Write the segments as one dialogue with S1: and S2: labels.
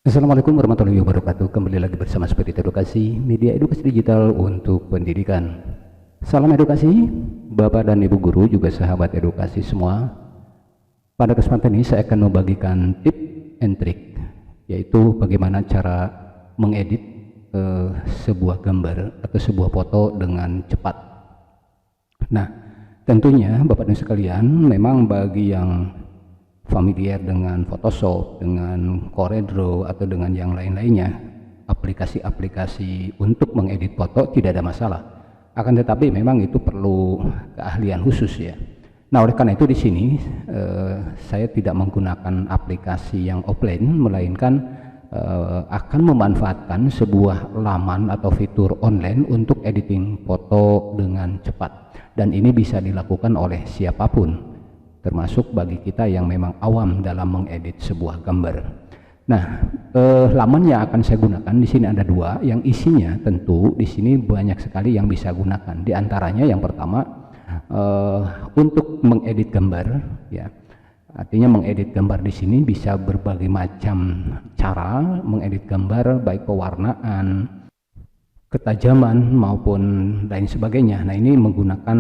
S1: Assalamualaikum warahmatullahi wabarakatuh. Kembali lagi bersama Spirit Edukasi, media edukasi digital untuk pendidikan. Salam edukasi, Bapak dan Ibu guru, juga sahabat edukasi semua. Pada kesempatan ini saya akan membagikan tip and trick, yaitu bagaimana cara mengedit sebuah gambar atau sebuah foto dengan cepat. Nah, tentunya Bapak dan sekalian, memang bagi yang familiar dengan Photoshop, dengan CorelDRAW atau dengan yang lain-lainnya, aplikasi-aplikasi untuk mengedit foto tidak ada masalah. Akan tetapi memang itu perlu keahlian khusus ya. Nah, oleh karena itu di sini saya tidak menggunakan aplikasi yang offline, melainkan akan memanfaatkan sebuah laman atau fitur online untuk editing foto dengan cepat. Dan ini bisa dilakukan oleh siapapun, termasuk bagi kita yang memang awam dalam mengedit sebuah gambar. Nah, laman yang akan saya gunakan di sini ada dua, yang isinya tentu di sini banyak sekali yang bisa gunakan. Di antaranya yang pertama untuk mengedit gambar, ya. Artinya mengedit gambar di sini bisa berbagai macam cara mengedit gambar, baik pewarnaan, ketajaman maupun lain sebagainya. Nah, ini menggunakan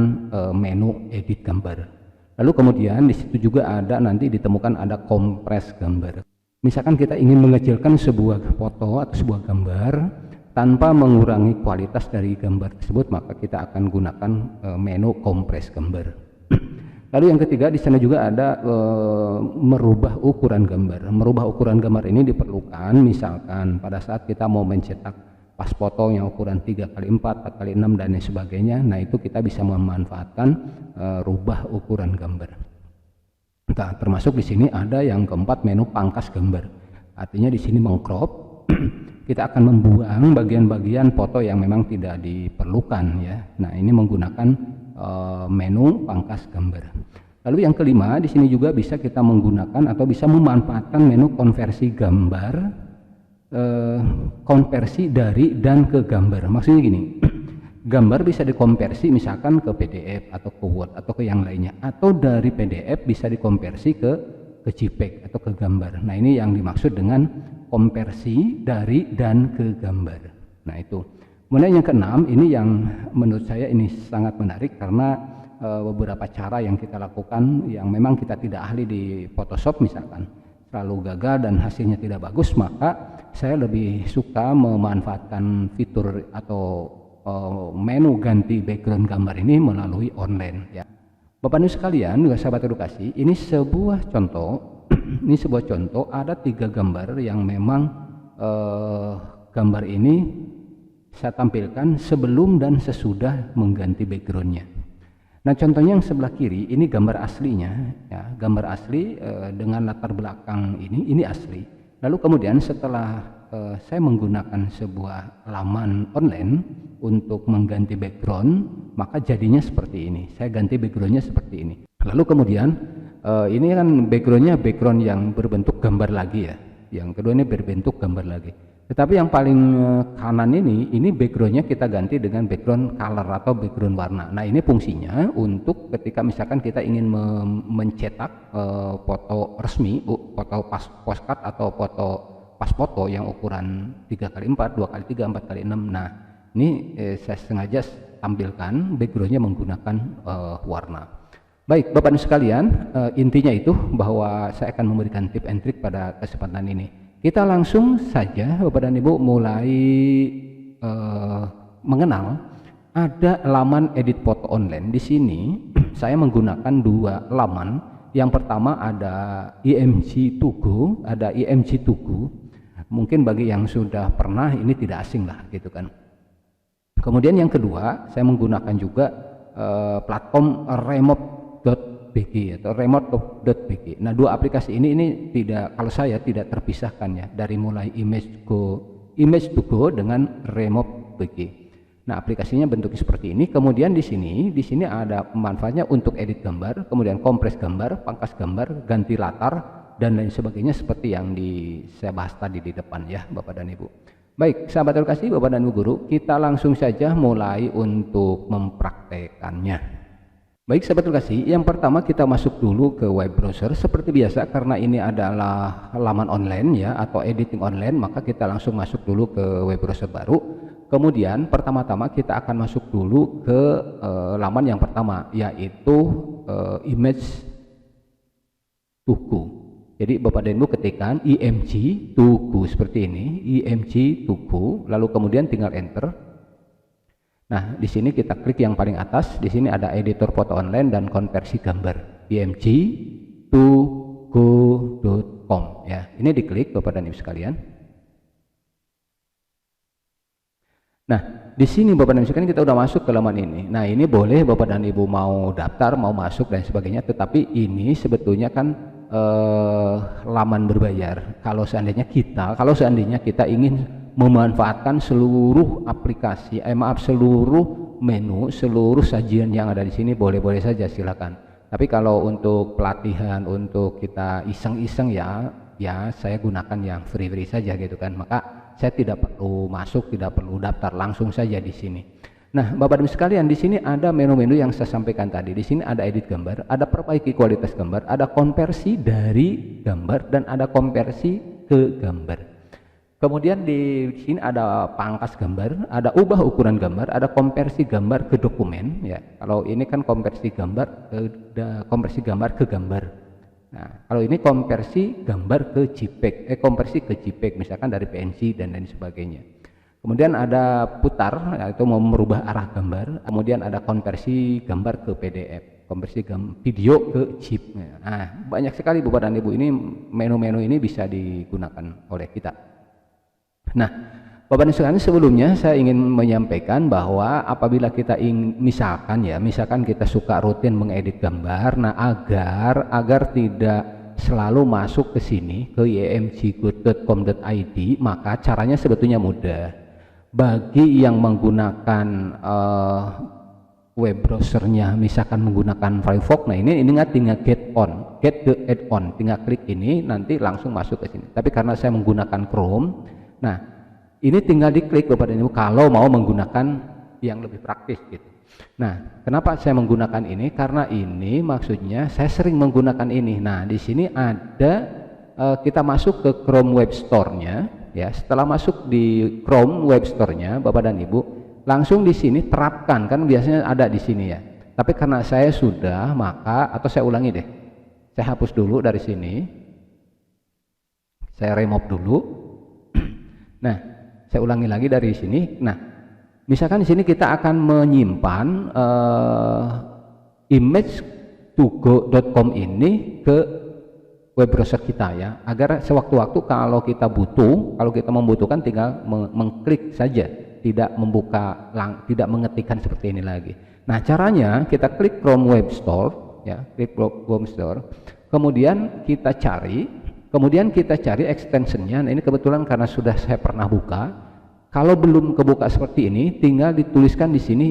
S1: menu edit gambar. Lalu kemudian di situ juga ada nanti ditemukan ada kompres gambar. Misalkan kita ingin mengecilkan sebuah foto atau sebuah gambar tanpa mengurangi kualitas dari gambar tersebut, maka kita akan gunakan menu kompres gambar. Lalu yang ketiga di sana juga ada merubah ukuran gambar. Merubah ukuran gambar ini diperlukan misalkan pada saat kita mau mencetak pas foto yang ukuran 3x4, 4x6 dan lain sebagainya. Nah, itu kita bisa memanfaatkan rubah ukuran gambar. Nah, termasuk di sini ada yang keempat, menu pangkas gambar. Artinya di sini mengcrop. Kita akan membuang bagian-bagian foto yang memang tidak diperlukan ya. Nah, ini menggunakan menu pangkas gambar. Lalu yang kelima di sini juga bisa kita menggunakan atau bisa memanfaatkan menu konversi gambar, konversi dari dan ke gambar. Maksudnya gini, gambar bisa dikonversi misalkan ke PDF atau ke Word atau ke yang lainnya, atau dari PDF bisa dikonversi ke JPEG atau ke gambar. Nah, ini yang dimaksud dengan konversi dari dan ke gambar. Nah, itu. Kemudian yang keenam, ini yang menurut saya ini sangat menarik karena beberapa cara yang kita lakukan yang memang kita tidak ahli di Photoshop misalkan, terlalu gagal dan hasilnya tidak bagus, maka saya lebih suka memanfaatkan fitur atau menu ganti background gambar ini melalui online ya. Bapak Ibu sekalian, juga sahabat edukasi, ini sebuah contoh ini sebuah contoh ada 3 gambar yang memang gambar ini saya tampilkan sebelum dan sesudah mengganti backgroundnya. Nah, contohnya yang sebelah kiri ini gambar aslinya ya, gambar asli dengan latar belakang ini asli. Lalu kemudian setelah saya menggunakan sebuah laman online untuk mengganti background, maka jadinya seperti ini. Saya ganti backgroundnya seperti ini. Lalu kemudian ini kan backgroundnya background yang berbentuk gambar lagi ya. Yang kedua ini berbentuk gambar lagi. Tetapi yang paling kanan ini backgroundnya kita ganti dengan background color atau background warna. Nah, ini fungsinya untuk ketika misalkan kita ingin mencetak foto resmi, foto postcard atau foto pas foto yang ukuran 3x4, 2x3, 4x6. Nah, ini saya sengaja tampilkan backgroundnya menggunakan warna. Baik, Bapak dan sekalian, intinya itu bahwa saya akan memberikan tip and trick pada kesempatan ini. Kita langsung saja Bapak dan Ibu mulai mengenal ada laman edit foto online. Di sini saya menggunakan 2 laman. Yang pertama ada IMG Tugu, Mungkin bagi yang sudah pernah ini tidak asing lah gitu kan. Kemudian yang kedua saya menggunakan juga platform remote.bg atau remote.bg. Nah, 2 aplikasi ini tidak, kalau saya tidak terpisahkan ya, dari mulai image to go dengan remote.bg. Nah, aplikasinya bentuknya seperti ini. Kemudian di sini ada manfaatnya untuk edit gambar, kemudian kompres gambar, pangkas gambar, ganti latar dan lain sebagainya seperti yang saya bahas tadi di depan ya, Bapak dan Ibu. Baik, sahabat edukasi, Bapak dan Ibu guru, kita langsung saja mulai untuk mempraktekannya. Baik sahabat edukasi, yang pertama kita masuk dulu ke web browser seperti biasa karena ini adalah halaman online ya atau editing online, maka kita langsung masuk dulu ke web browser baru. Kemudian pertama-tama kita akan masuk dulu ke laman yang pertama, yaitu image tuku. Jadi Bapak dan Ibu ketikkan img tuku seperti ini, img tuku, lalu kemudian tinggal enter. Nah, di sini kita klik yang paling atas. Di sini ada editor foto online dan konversi gambar, img2go.com ya. Ini diklik Bapak dan Ibu sekalian. Nah, di sini Bapak dan Ibu sekalian kita udah masuk ke laman ini. Nah, ini boleh Bapak dan Ibu mau daftar, mau masuk dan sebagainya, tetapi ini sebetulnya kan laman berbayar. Kalau seandainya kita ingin memanfaatkan seluruh aplikasi, seluruh menu, seluruh sajian yang ada di sini, boleh-boleh saja silakan. Tapi kalau untuk pelatihan, untuk kita iseng-iseng ya saya gunakan yang free saja gitu kan. Maka saya tidak perlu masuk, tidak perlu daftar, langsung saja di sini. Nah, Bapak dan Ibu sekalian, di sini ada menu-menu yang saya sampaikan tadi. Di sini ada edit gambar, ada perbaiki kualitas gambar, ada konversi dari gambar, dan ada konversi ke gambar. Kemudian di sini ada pangkas gambar, ada ubah ukuran gambar, ada konversi gambar ke dokumen ya. Kalau ini kan konversi gambar ke gambar. Nah, kalau ini konversi gambar ke JPEG, konversi ke JPEG misalkan dari PNG dan lain sebagainya. Kemudian ada putar, yaitu mau merubah arah gambar. Kemudian ada konversi gambar ke PDF, konversi video ke GIF. Nah, banyak sekali Bapak dan Ibu, ini menu-menu ini bisa digunakan oleh kita. Nah, Bapak dan sekalian, sebelumnya saya ingin menyampaikan bahwa apabila kita misalkan kita suka rutin mengedit gambar, nah agar tidak selalu masuk ke sini ke imggood.com.id, maka caranya sebetulnya mudah. Bagi yang menggunakan web browsernya misalkan menggunakan Firefox, nah ini tinggal get the add-on, tinggal klik ini nanti langsung masuk ke sini. Tapi karena saya menggunakan Chrome, nah ini tinggal diklik Bapak dan Ibu kalau mau menggunakan yang lebih praktis gitu. Nah, kenapa saya menggunakan ini? Karena ini maksudnya saya sering menggunakan ini. Nah, di sini ada kita masuk ke Chrome Web Store-nya ya. Setelah masuk di Chrome Web Store-nya Bapak dan Ibu, langsung di sini terapkan, kan biasanya ada di sini ya. Tapi karena saya sudah, atau saya ulangi deh. Saya hapus dulu dari sini. Saya remove dulu. Nah, saya ulangi lagi dari sini. Nah, misalkan di sini kita akan menyimpan image2go.com ini ke web browser kita ya, agar sewaktu-waktu kalau kita membutuhkan tinggal mengklik saja, tidak mengetikkan seperti ini lagi. Nah, caranya kita klik Chrome Web Store ya, klik Chrome Store, kemudian kita cari extensionnya. Nah, ini kebetulan karena sudah saya pernah buka. Kalau belum kebuka seperti ini, tinggal dituliskan di sini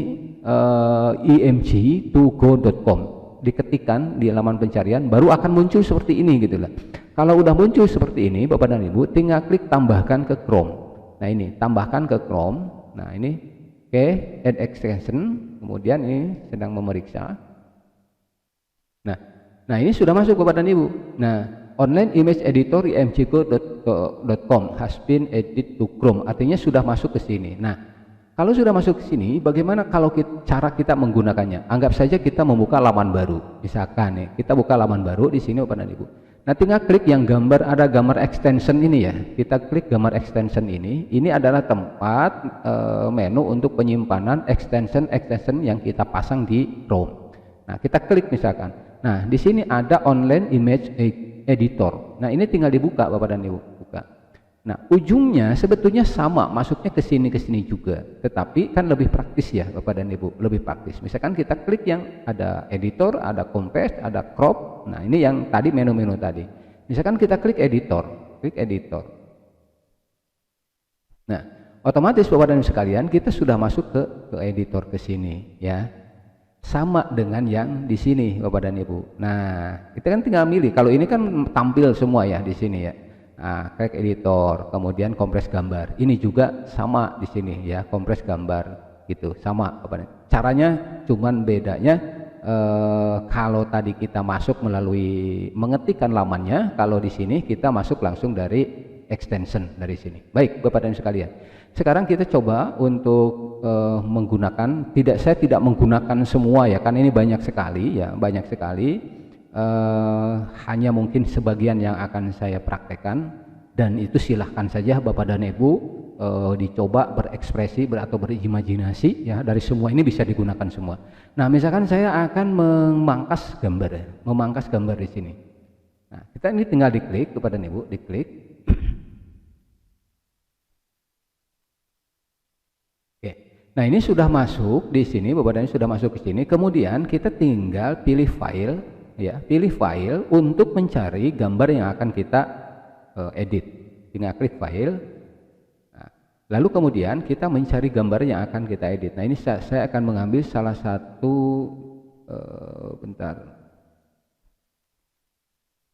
S1: img2go.com, diketikkan di halaman pencarian, baru akan muncul seperti ini gitu lah. Kalau udah muncul seperti ini Bapak dan Ibu, tinggal klik tambahkan ke Chrome. Nah, ini tambahkan ke Chrome. Nah, ini add extension, kemudian ini sedang memeriksa. Nah, ini sudah masuk Bapak dan Ibu. Nah, online image editor imggo.com has been added to Chrome, artinya sudah masuk ke sini. Nah, kalau sudah masuk ke sini, bagaimana kalau cara kita menggunakannya? Anggap saja kita membuka laman baru. Misalkan nih, kita buka laman baru di sini Bapak dan Ibu. Nah, tinggal klik yang gambar, ada gambar extension ini ya. Kita klik gambar extension ini. Ini adalah tempat menu untuk penyimpanan extension yang kita pasang di Chrome. Nah, kita klik misalkan. Nah, di sini ada online image editor. Nah, ini tinggal dibuka Bapak dan Ibu, buka. Nah, ujungnya sebetulnya sama, masuknya ke sini juga. Tetapi kan lebih praktis ya Bapak dan Ibu, lebih praktis. Misalkan kita klik yang ada editor, ada compress, ada crop. Nah, ini yang tadi menu-menu tadi. Misalkan kita klik editor. Nah, otomatis Bapak dan Ibu sekalian, kita sudah masuk ke editor ke sini ya. Sama dengan yang di sini Bapak dan Ibu. Nah, kita kan tinggal milih. Kalau ini kan tampil semua ya di sini ya. Nah, klik editor, kemudian kompres gambar. Ini juga sama di sini ya, kompres gambar gitu, sama Bapak. Caranya cuman bedanya kalau tadi kita masuk melalui mengetikkan lamannya, kalau di sini kita masuk langsung dari extension dari sini. Baik, Bapak dan Ibu sekalian. Sekarang kita coba untuk menggunakan, saya tidak menggunakan semua ya, kan ini banyak sekali ya, banyak sekali. Hanya mungkin sebagian yang akan saya praktekkan, dan itu silahkan saja Bapak dan Ibu dicoba berekspresi atau berimajinasi ya, dari semua ini bisa digunakan semua. Nah, misalkan saya akan memangkas gambar ya, memangkas gambar di sini. Nah, kita ini tinggal diklik Bapak dan Ibu, diklik. Oke. Nah, ini sudah masuk di sini, Bapak dan Ibu sudah masuk ke sini. Kemudian kita tinggal pilih file. Ya, pilih file untuk mencari gambar yang akan kita edit. Tinggal klik file. Nah, lalu kemudian kita mencari gambar yang akan kita edit. Nah, ini saya akan mengambil salah satu, bentar.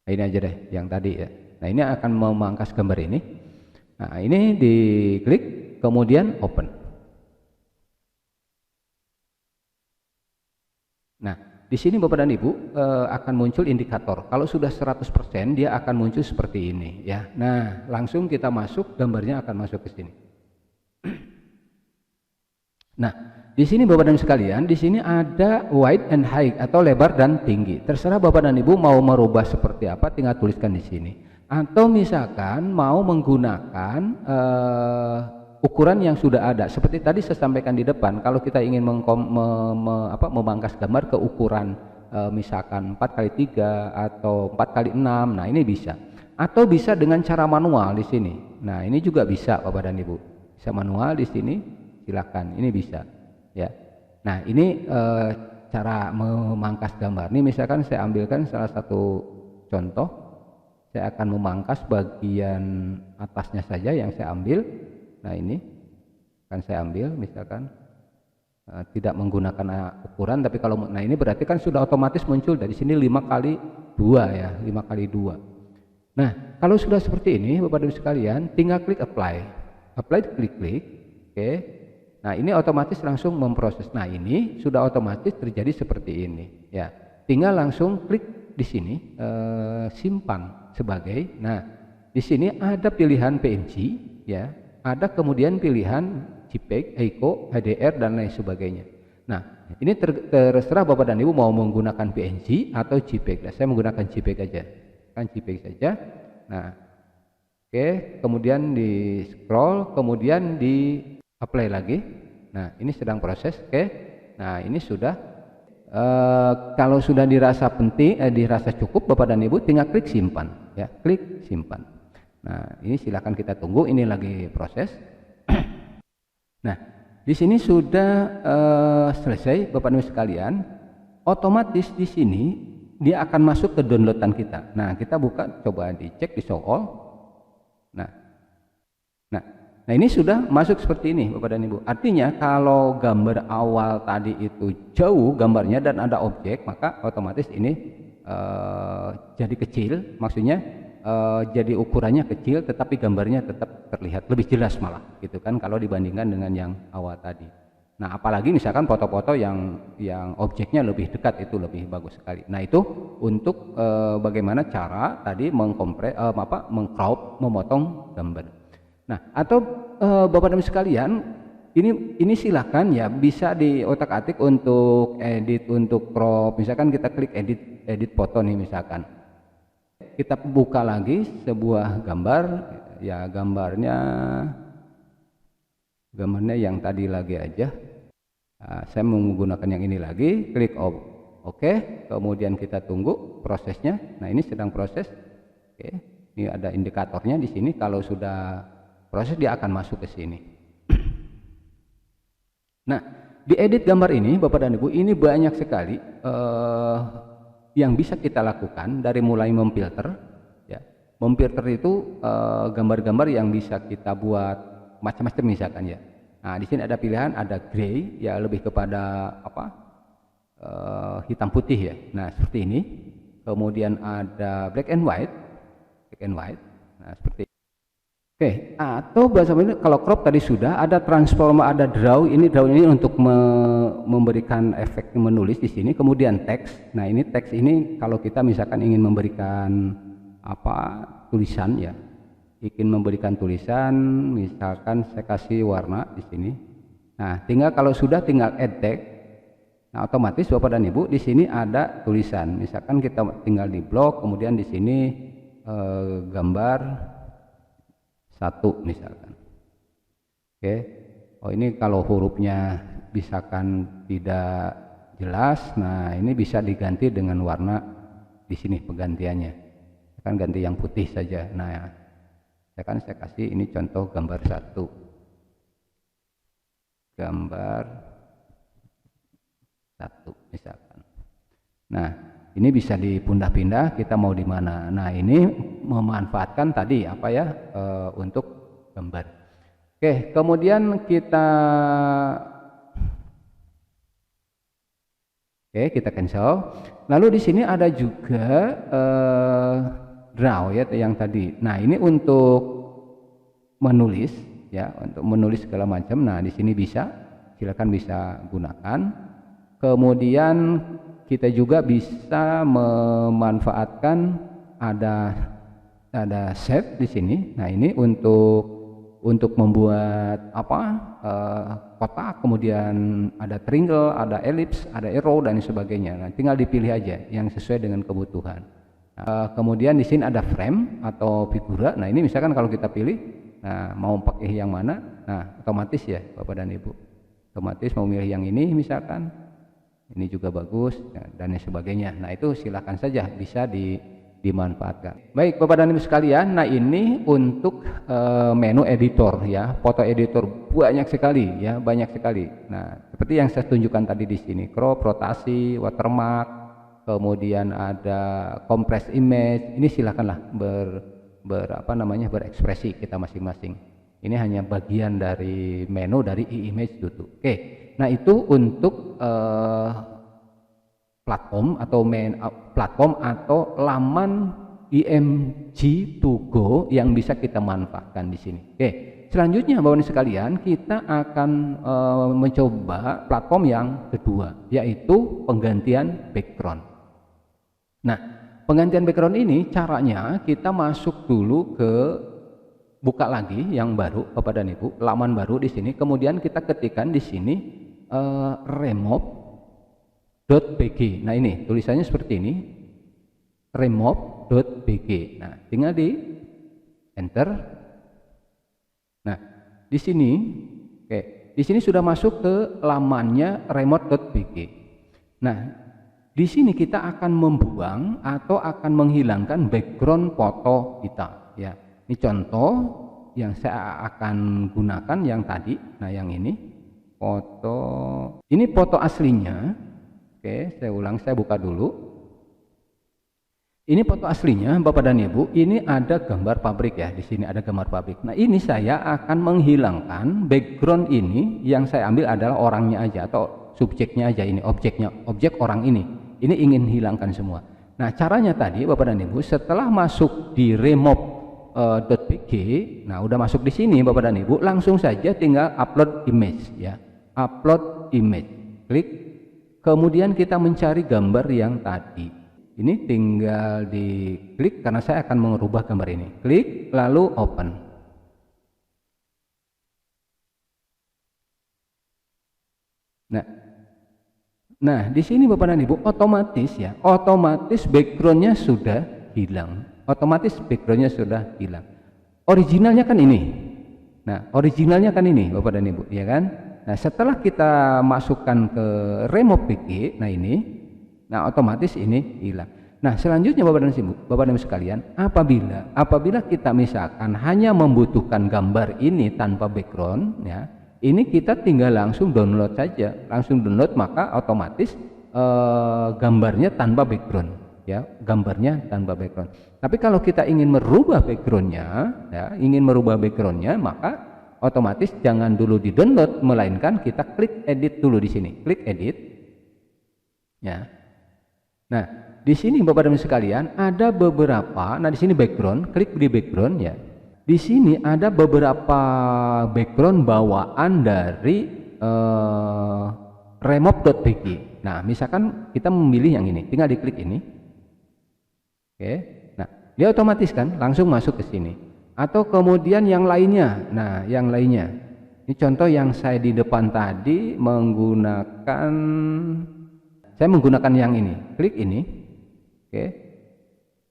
S1: Nah, ini aja deh, yang tadi ya. Nah, ini akan memangkas gambar ini. Nah, ini diklik, kemudian open. Nah, di sini Bapak dan Ibu akan muncul indikator. Kalau sudah 100% dia akan muncul seperti ini ya. Nah, langsung kita masuk, gambarnya akan masuk ke sini. Nah, di sini Bapak dan Ibu sekalian, di sini ada wide and high atau lebar dan tinggi. Terserah Bapak dan Ibu mau merubah seperti apa, tinggal tuliskan di sini. Atau misalkan mau menggunakan ukuran yang sudah ada, seperti tadi saya sampaikan di depan, kalau kita ingin memangkas gambar ke ukuran misalkan 4x3 atau 4x6, nah ini bisa. Atau bisa dengan cara manual di sini. Nah, ini juga bisa Bapak dan Ibu. Bisa manual di sini, silakan. Ini bisa ya. Nah, ini cara memangkas gambar. Ini misalkan saya ambilkan salah satu contoh. Saya akan memangkas bagian atasnya saja yang saya ambil. Nah, ini kan saya ambil misalkan tidak menggunakan ukuran, tapi kalau nah ini berarti kan sudah otomatis muncul dari sini 5x2 ya, 5x2. Nah, kalau sudah seperti ini Bapak dan Ibu sekalian, tinggal klik apply. Apply, klik. Oke. Nah, ini otomatis langsung memproses. Nah, ini sudah otomatis terjadi seperti ini ya. Tinggal langsung klik di sini simpan sebagai. Nah, di sini ada pilihan PNG ya. Ada kemudian pilihan JPEG, EICO, HDR dan lain sebagainya. Nah, ini terserah Bapak dan Ibu mau menggunakan PNG atau JPEG. Nah, saya menggunakan JPEG aja, kan JPEG saja. Nah, oke, kemudian di scroll, kemudian di apply lagi. Nah, ini sedang proses. Oke, nah ini sudah. Kalau sudah dirasa penting, dirasa cukup Bapak dan Ibu, tinggal klik simpan, ya, klik simpan. Nah, ini silakan kita tunggu, ini lagi proses. Nah, di sini sudah selesai Bapak dan Ibu sekalian. Otomatis di sini dia akan masuk ke downloadan kita. Nah, kita buka, coba dicek di show all. Nah, ini sudah masuk seperti ini Bapak dan Ibu. Artinya kalau gambar awal tadi itu jauh gambarnya dan ada objek, maka otomatis ini jadi kecil, maksudnya jadi ukurannya kecil tetapi gambarnya tetap terlihat lebih jelas malah gitu kan, kalau dibandingkan dengan yang awal tadi. Nah, apalagi misalkan foto-foto yang objeknya lebih dekat, itu lebih bagus sekali. Nah, itu untuk bagaimana cara tadi mengcrop, memotong gambar. Nah, atau Bapak dan Ibu sekalian, ini silahkan ya, bisa di otak-atik untuk edit, untuk crop. Misalkan kita klik edit foto nih misalkan. Kita buka lagi sebuah gambar ya, gambarnya yang tadi lagi aja. Nah, saya menggunakan yang ini lagi, klik oke, kemudian kita tunggu prosesnya. Nah, ini sedang proses. Oke, ini ada indikatornya di sini. Kalau sudah proses dia akan masuk ke sini. Nah, di edit gambar ini Bapak dan Ibu, ini banyak sekali yang bisa kita lakukan, dari mulai memfilter ya. Memfilter itu gambar-gambar yang bisa kita buat macam-macam misalkan ya. Nah, di sini ada pilihan, ada gray ya, lebih kepada hitam putih ya. Nah, seperti ini. Kemudian ada black and white. Nah, seperti Oke, atau bahasa ini kalau crop tadi sudah, ada transform, ada draw. Ini draw ini untuk memberikan efek menulis di sini. Kemudian teks. Nah, ini teks ini kalau kita misalkan ingin memberikan tulisan ya. Ingin memberikan tulisan, misalkan saya kasih warna di sini. Nah, kalau sudah tinggal add text. Nah, otomatis Bapak dan Ibu di sini ada tulisan. Misalkan kita tinggal di blok, kemudian di sini gambar 1 misalkan. Oke. Oh, ini kalau hurufnya misalkan tidak jelas, nah ini bisa diganti dengan warna di sini penggantiannya. Kan ganti yang putih saja. Nah, saya kasih ini contoh gambar 1. Gambar 1 misalkan. Nah, ini bisa dipindah-pindah, kita mau di mana. Nah, ini memanfaatkan tadi untuk gambar. Oke, kemudian kita cancel. Lalu di sini ada juga draw ya yang tadi. Nah, ini untuk menulis ya, untuk menulis segala macam. Nah, di sini silakan bisa gunakan. Kemudian kita juga bisa memanfaatkan ada shape di sini. Nah, ini untuk membuat kotak, kemudian ada triangle, ada ellipse, ada arrow dan sebagainya. Nah, tinggal dipilih aja yang sesuai dengan kebutuhan. Kemudian di sini ada frame atau figura. Nah, ini misalkan kalau kita pilih, nah mau pakai yang mana? Nah, otomatis ya Bapak dan Ibu. Otomatis mau milih yang ini misalkan. Ini juga bagus dan sebagainya. Nah, itu silakan saja bisa dimanfaatkan. Baik Bapak dan Ibu sekalian, nah ini untuk menu editor ya, foto editor banyak sekali ya, banyak sekali. Nah, seperti yang saya tunjukkan tadi di sini, crop, rotasi, watermark, kemudian ada compress image. Ini silakanlah berekspresi kita masing-masing. Ini hanya bagian dari menu dari e-image dulu. Oke. Nah, itu untuk platform atau laman IMG2Go yang bisa kita manfaatkan di sini. Oke, selanjutnya Bapak Ibu sekalian, kita akan mencoba platform yang kedua, yaitu penggantian background. Nah, penggantian background ini caranya kita masuk dulu ke buka lagi yang baru Bapak dan Ibu, laman baru di sini. Kemudian kita ketikkan di sini remove.bg. Nah, ini tulisannya seperti ini, remove.bg. Nah, tinggal di enter. Nah, di sini di sini sudah masuk ke lamannya remove.bg. Nah, di sini kita akan membuang atau akan menghilangkan background foto kita ya. Ini contoh yang saya akan gunakan yang tadi. Nah, yang ini ini foto aslinya. Oke, saya ulang, saya buka dulu. Ini foto aslinya Bapak dan Ibu. Ini ada gambar pabrik ya, di sini ada gambar pabrik. Nah, ini saya akan menghilangkan background ini. Yang saya ambil adalah orangnya aja atau subjeknya aja, ini objek orang ini. Ini ingin hilangkan semua. Nah, caranya tadi Bapak dan Ibu, setelah masuk di remove.bg, nah udah masuk di sini Bapak dan Ibu, langsung saja tinggal upload image ya. Upload image. Klik. Kemudian kita mencari gambar yang tadi. Ini tinggal diklik karena saya akan mengubah gambar ini. Klik lalu open. Nah, di sini Bapak dan Ibu otomatis backgroundnya sudah hilang. Originalnya kan ini. Nah, originalnya kan ini Bapak dan Ibu, ya kan? Nah, setelah kita masukkan ke remove.bg, nah otomatis ini hilang. Nah, selanjutnya Bapak dan Ibu sekalian, apabila kita misalkan hanya membutuhkan gambar ini tanpa background ya, ini kita tinggal langsung download saja, maka otomatis gambarnya tanpa background ya, Tapi kalau kita ingin merubah backgroundnya, maka otomatis jangan dulu di download, melainkan kita klik edit dulu di sini, klik edit ya. Nah, di sini Bapak dan Ibu sekalian ada beberapa. Nah, di sini background, klik di background ya. di sini ada beberapa background bawaan dari remove.bg. Nah, misalkan kita memilih yang ini, tinggal diklik ini. Oke. Nah, dia otomatis kan langsung masuk ke sini. Atau kemudian yang lainnya. Nah, yang lainnya. Ini contoh yang saya di depan tadi saya menggunakan yang ini. Klik ini. Oke.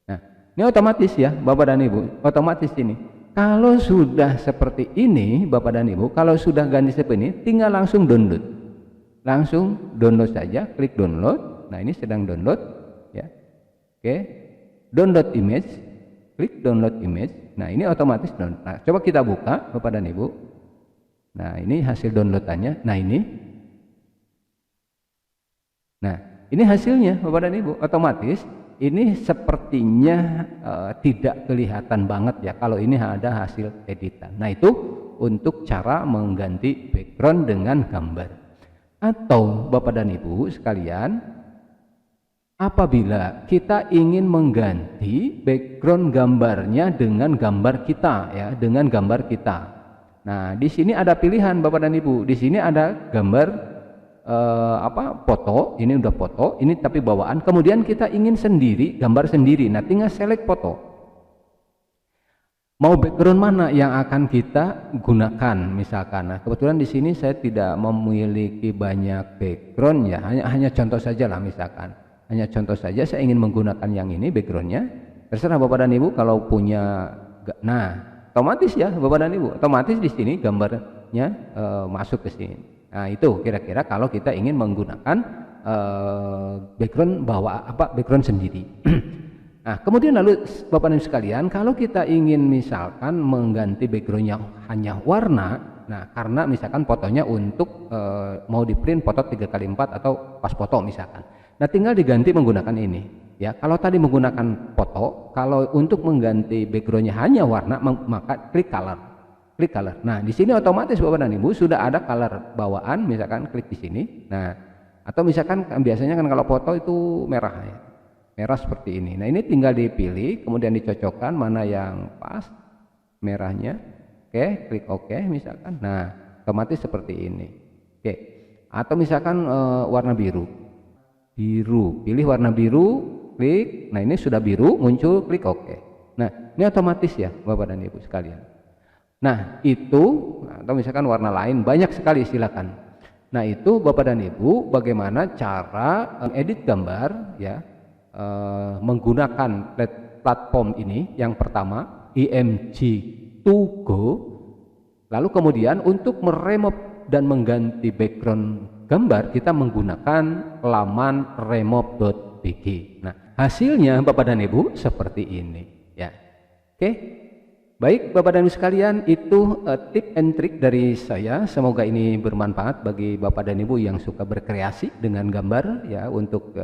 S1: Nah, ini otomatis ya, Bapak dan Ibu, otomatis ini. Kalau sudah seperti ini, Bapak dan Ibu, kalau sudah ganti seperti ini, tinggal langsung download. Langsung download saja, klik download. Nah, ini sedang download ya. Oke. Download image, klik download image. Nah, ini otomatis download. Nah, coba kita buka, Bapak dan Ibu. Nah, ini hasil downloadannya. Nah, ini. Nah, ini hasilnya, Bapak dan Ibu, otomatis. Ini sepertinya tidak kelihatan banget ya kalau ini ada hasil editan. Nah, itu untuk cara mengganti background dengan gambar. Atau Bapak dan Ibu sekalian, apabila kita ingin mengganti background gambarnya dengan gambar kita ya, dengan gambar kita. Nah, di sini ada pilihan Bapak dan Ibu. Di sini ada gambar foto, ini udah foto, ini tapi bawaan. Kemudian kita ingin sendiri, gambar sendiri. Nah, tinggal select foto. Mau background mana yang akan kita gunakan misalkan. Nah, kebetulan di sini saya tidak memiliki banyak background ya, hanya contoh saja lah misalkan. Hanya contoh saja saya ingin menggunakan yang ini backgroundnya. Terserah Bapak dan Ibu kalau punya. Nah, otomatis ya Bapak dan Ibu, otomatis di sini gambarnya masuk ke sini. Nah, itu kira-kira kalau kita ingin menggunakan background sendiri. Nah, kemudian lalu Bapak dan Ibu sekalian, kalau kita ingin misalkan mengganti backgroundnya hanya warna, nah karena misalkan fotonya untuk mau di print foto 3x4 atau pas foto misalkan. Nah, tinggal diganti menggunakan ini. Ya, kalau tadi menggunakan foto, kalau untuk mengganti backgroundnya hanya warna, maka klik color. Klik color. Nah, di sini otomatis Bapak dan Ibu sudah ada color bawaan, misalkan klik di sini. Nah, atau misalkan biasanya kan kalau foto itu merah ya. Merah seperti ini. Nah, ini tinggal dipilih, kemudian dicocokkan mana yang pas merahnya. Oke, klik OK misalkan. Nah, otomatis seperti ini. Oke. Atau misalkan warna biru. Biru, pilih warna biru, klik. Nah, ini sudah biru, muncul, klik OK. Nah, ini otomatis ya Bapak dan Ibu sekalian. Nah, itu atau misalkan warna lain banyak sekali silakan. Nah, itu Bapak dan Ibu bagaimana cara edit gambar ya menggunakan platform ini. Yang pertama IMG2Go. Lalu kemudian untuk meremove dan mengganti background gambar kita menggunakan laman remove.bg. Nah, hasilnya Bapak dan Ibu seperti ini ya. Oke. Baik Bapak dan Ibu sekalian, itu tip and trick dari saya. Semoga ini bermanfaat bagi Bapak dan Ibu yang suka berkreasi dengan gambar ya, untuk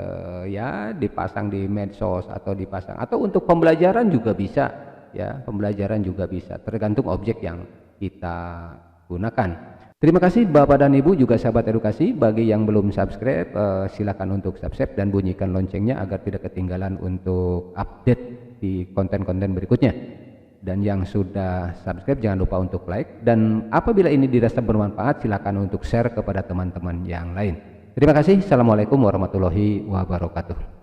S1: ya dipasang di medsos atau dipasang, atau untuk pembelajaran juga bisa ya, pembelajaran juga bisa, tergantung objek yang kita gunakan. Terima kasih Bapak dan Ibu juga sahabat edukasi. Bagi yang belum subscribe, silakan untuk subscribe dan bunyikan loncengnya agar tidak ketinggalan untuk update di konten-konten berikutnya. Dan yang sudah subscribe jangan lupa untuk like, dan apabila ini dirasa bermanfaat silakan untuk share kepada teman-teman yang lain. Terima kasih. Assalamualaikum warahmatullahi wabarakatuh.